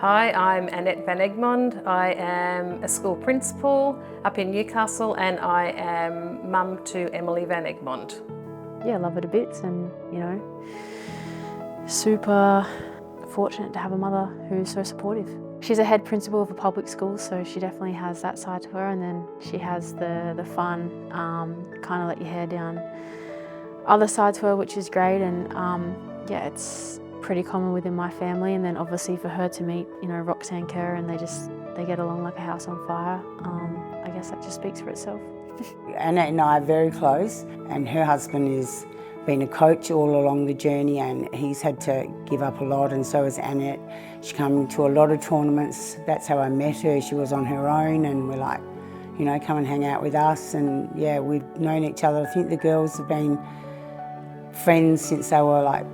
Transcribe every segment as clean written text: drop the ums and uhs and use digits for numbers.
Hi, I'm Annette van Egmond. I am a school principal up in Newcastle and I am mum to Emily van Egmond. Yeah, love her to bits and, super fortunate to have a mother who's so supportive. She's a head principal of a public school, so she definitely has that side to her, and then she has the fun, kind of let your hair down other side to her, which is great. And yeah, it's pretty common within my family. And then obviously for her to meet, Roxanne Kerr, and they get along like a house on fire. I guess that just speaks for itself. Annette and I are very close, and her husband has been a coach all along the journey, and he's had to give up a lot, and so has Annette. She came to a lot of tournaments. That's how I met her. She was on her own, and we're like, come and hang out with us. And yeah, we've known each other. I think the girls have been friends since they were like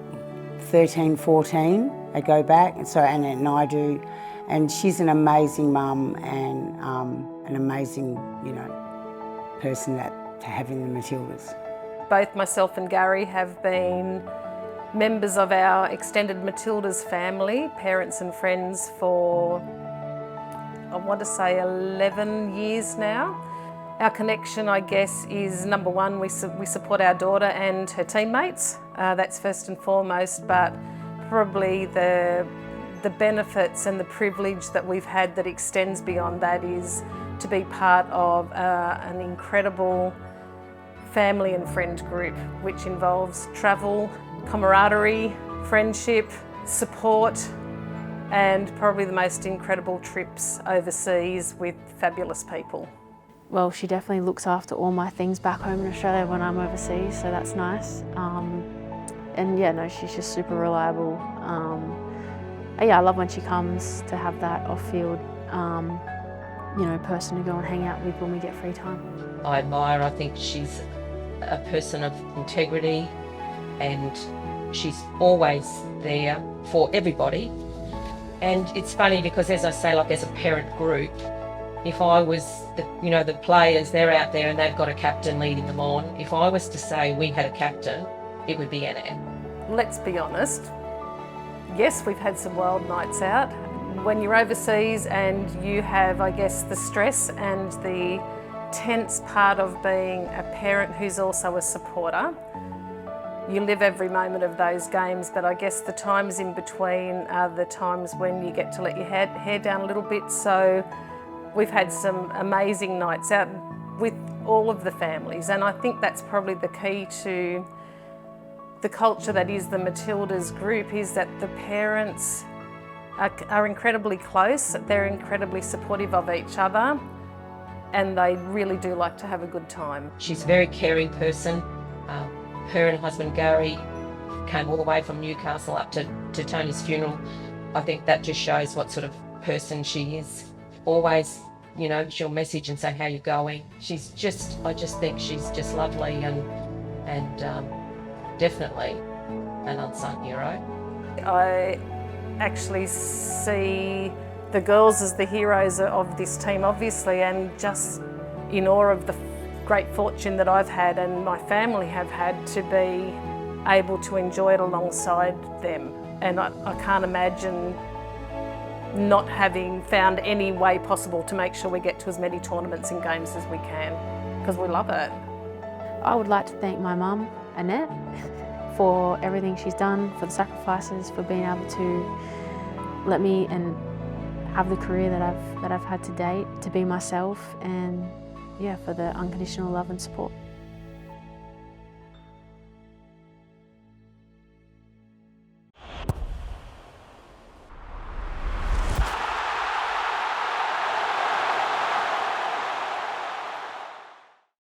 13, 14. They go back, and so Annette and I do. And she's an amazing mum and an amazing, person to have in the Matildas. Both myself and Gary have been members of our extended Matildas family, parents and friends, for I want to say 11 years now. Our connection, I guess, is number one, we support our daughter and her teammates. That's first and foremost, but probably the benefits and the privilege that we've had that extends beyond that is to be part of an incredible family and friend group, which involves travel, camaraderie, friendship, support, and probably the most incredible trips overseas with fabulous people. Well, she definitely looks after all my things back home in Australia when I'm overseas, so that's nice. And yeah, no, she's just super reliable. Yeah, I love when she comes to have that off-field, person to go and hang out with when we get free time. I admire, I think she's a person of integrity, and she's always there for everybody. And it's funny because, as I say, like as a parent group, if I was, the players, they're out there and they've got a captain leading them on. If I was to say we had a captain, it would be Annette. Let's be honest, yes, we've had some wild nights out. When you're overseas and you have, I guess, the stress and the tense part of being a parent who's also a supporter, you live every moment of those games, but I guess the times in between are the times when you get to let your hair down a little bit. So we've had some amazing nights out with all of the families, and I think that's probably the key to the culture that is the Matildas group, is that the parents are incredibly close, they're incredibly supportive of each other, and they really do like to have a good time. She's a very caring person. Her and husband Gary came all the way from Newcastle up to Tony's funeral. I think that just shows what sort of person she is. Always, she'll message and say, how you going? I just think she's just lovely and definitely an unsung hero. I actually see the girls as the heroes of this team, obviously, and just in awe of the great fortune that I've had and my family have had to be able to enjoy it alongside them. And I can't imagine not having found any way possible to make sure we get to as many tournaments and games as we can, because we love it. I would like to thank my mum, Annette, for everything she's done, for the sacrifices, for being able to let me and have the career that I've had to date, to be myself, and yeah, for the unconditional love and support.